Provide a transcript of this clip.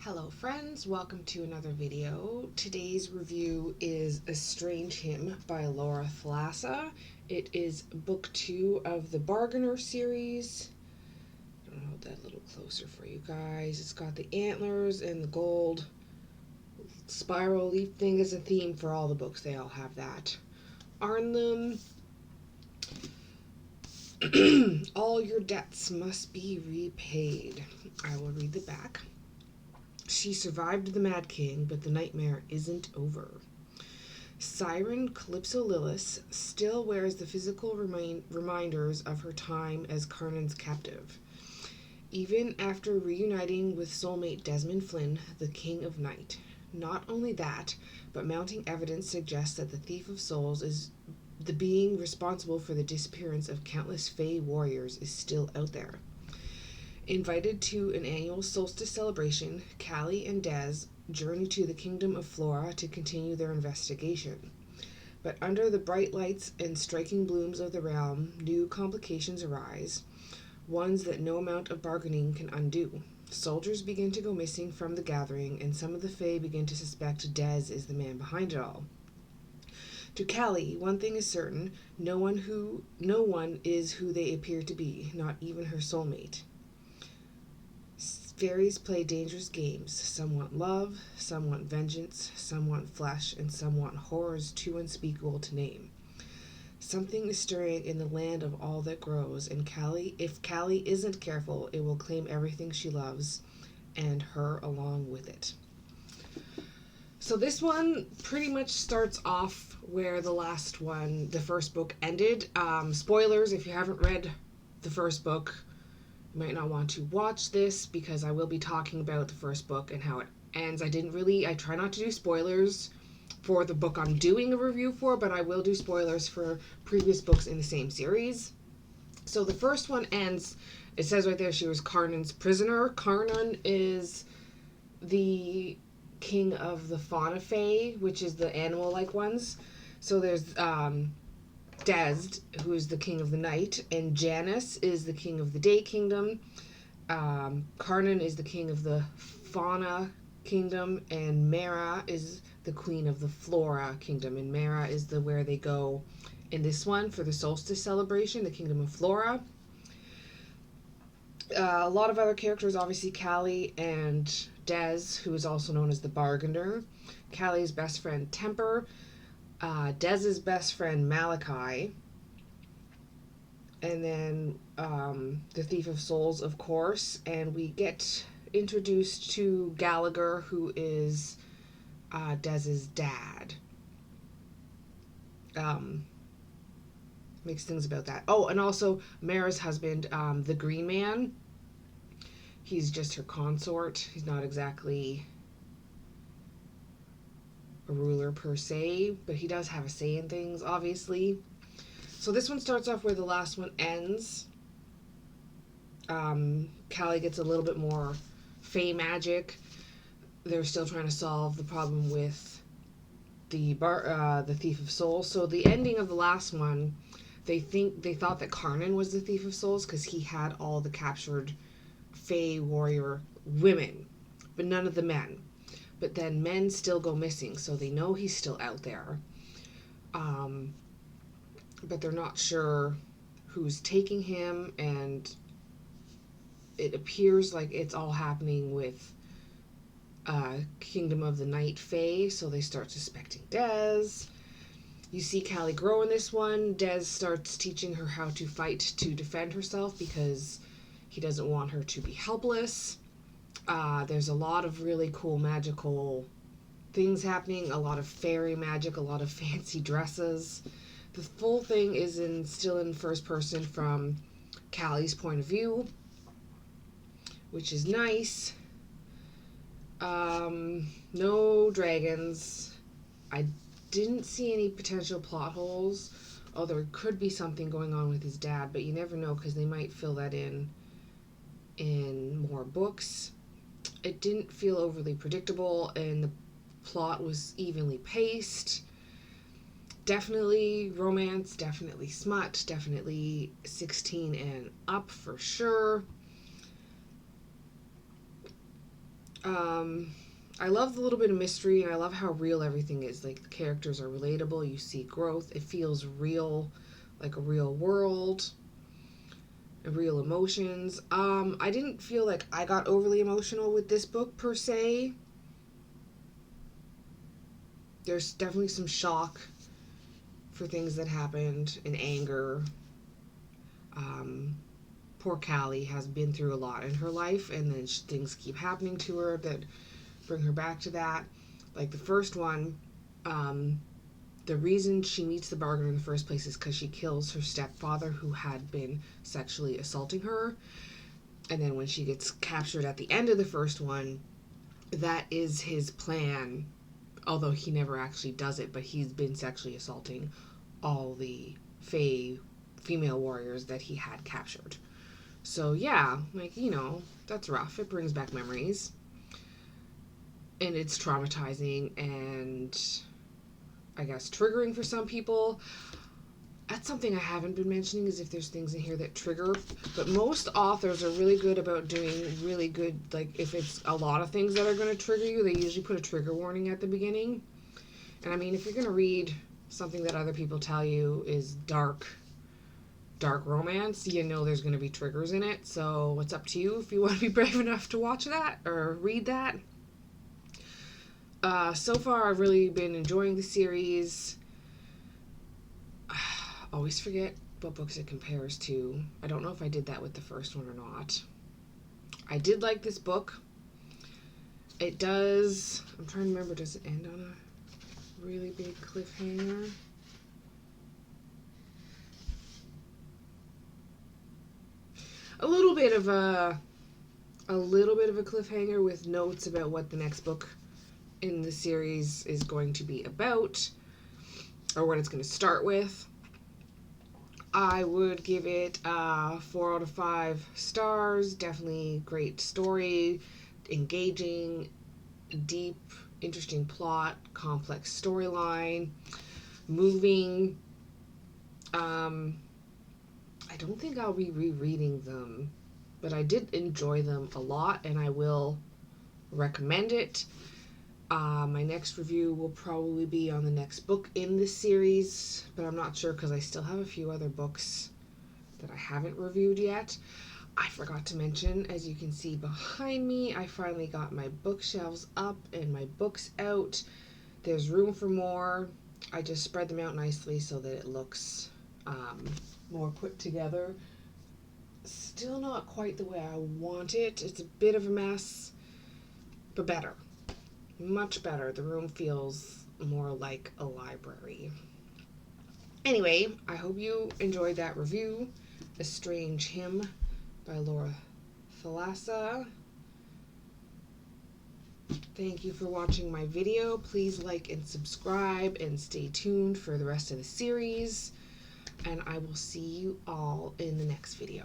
Hello friends, welcome to another video. Today's review is A Strange Hymn by Laura Thalassa. It is book 2 of the Bargainer series. I'm going to hold that a little closer for you guys. It's got the antlers and the gold spiral leaf thing as a theme for all the books. They all have that on them. All your debts must be repaid. I will read the back. She survived the Mad King, but the nightmare isn't over. Siren Calypso Lillis still wears the physical reminders of her time as Carnan's captive. Even after reuniting with soulmate Desmond Flynn, the King of Night. Not only that, but mounting evidence suggests that the Thief of Souls is the being responsible for the disappearance of countless Fae warriors is still out there. Invited to an annual solstice celebration, Callie and Des journey to the kingdom of Flora to continue their investigation. But under the bright lights and striking blooms of the realm, new complications arise, ones that no amount of bargaining can undo. Soldiers begin to go missing from the gathering, and some of the Fae begin to suspect Des is the man behind it all. To Callie, one thing is certain, no one is who they appear to be, not even her soulmate. Fairies play dangerous games. Some want love, some want vengeance, some want flesh, and some want horrors too unspeakable to name. Something is stirring in the land of all that grows, and if Callie isn't careful, it will claim everything she loves, and her along with it. So this one pretty much starts off where the first book ended. Spoilers, if you haven't read the first book, you might not want to watch this because I will be talking about the first book and how it ends. I try not to do spoilers for the book I'm doing a review for, but I will do spoilers for previous books in the same series. So the first one ends, it says right there she was Carnan's prisoner. Carnan is the king of the Fauna Fae, which is the animal-like ones. So there's Desd, who is the king of the night, and Janus is the king of the day kingdom. Carnan is the king of the fauna kingdom, and Mara is the queen of the flora kingdom. And Mara is where they go in this one for the solstice celebration, the kingdom of Flora. A lot of other characters, obviously Callie and Des, who is also known as the Bargainer. Callie's best friend Temper. Des's best friend Malachi, and then the Thief of Souls, of course, and we get introduced to Gallagher, who is Des's dad. Mixed things about that. Oh, and also Mara's husband, the Green Man. He's just her consort. He's not exactly a ruler per se, but he does have a say in things, obviously. So this one starts off where the last one ends. Callie gets a little bit more Fae magic. They're still trying to solve the problem with the Thief of Souls. So the ending of the last one, they thought that Carnan was the Thief of Souls because he had all the captured Fae warrior women, but none of the men. But then men still go missing, so they know he's still out there. But they're not sure who's taking him, and it appears like it's all happening with Kingdom of the Night Fae, so they start suspecting Des. You see Callie grow in this one. Des starts teaching her how to fight to defend herself because he doesn't want her to be helpless. There's a lot of really cool magical things happening, a lot of fairy magic, a lot of fancy dresses. The full thing is still in first person from Callie's point of view, which is nice. No dragons. I didn't see any potential plot holes. Oh, there could be something going on with his dad, but you never know because they might fill that in more books. It didn't feel overly predictable, and the plot was evenly paced. Definitely romance, definitely smut, definitely 16 and up for sure. I love the little bit of mystery, and I love how real everything is. Like, the characters are relatable, you see growth, it feels real, like a real world, real emotions. I didn't feel like I got overly emotional with this book per se. There's definitely some shock for things that happened and anger. Um, Poor Callie has been through a lot in her life, and then things keep happening to her that bring her back to that. Like the first one, um, the reason she meets the bargain in the first place is because she kills her stepfather who had been sexually assaulting her. And then when she gets captured at the end of the first one, that is his plan, although he never actually does it, but he's been sexually assaulting all the Fae female warriors that he had captured. So yeah, like, that's rough. It brings back memories. And it's traumatizing and I guess triggering for some people. That's something I haven't been mentioning, is if there's things in here that trigger. But most authors are really good about doing really good, like if it's a lot of things that are going to trigger you, they usually put a trigger warning at the beginning. And I mean, if you're going to read something that other people tell you is dark romance, there's going to be triggers in it. So it's up to you if you want to be brave enough to watch that or read that. So far, I've really been enjoying the series. Always forget what books it compares to. I don't know if I did that with the first one or not. I did like this book. It does... I'm trying to remember, does it end on a really big cliffhanger? A little bit of a cliffhanger with notes about what the next book in the series is going to be about, or what it's going to start with. I would give it 4 out of 5 stars. Definitely great story, engaging, deep, interesting plot, complex storyline, moving. I don't think I'll be rereading them, but I did enjoy them a lot, and I will recommend it. My next review will probably be on the next book in this series, but I'm not sure because I still have a few other books that I haven't reviewed yet. I forgot to mention, as you can see behind me, I finally got my bookshelves up and my books out. There's room for more. I just spread them out nicely so that it looks more put together. Still not quite the way I want it. It's a bit of a mess, but better. Much better. The room feels more like a library. Anyway, I hope you enjoyed that review. A Strange Hymn by Laura Thalassa. Thank you for watching my video. Please like and subscribe and stay tuned for the rest of the series. And I will see you all in the next video.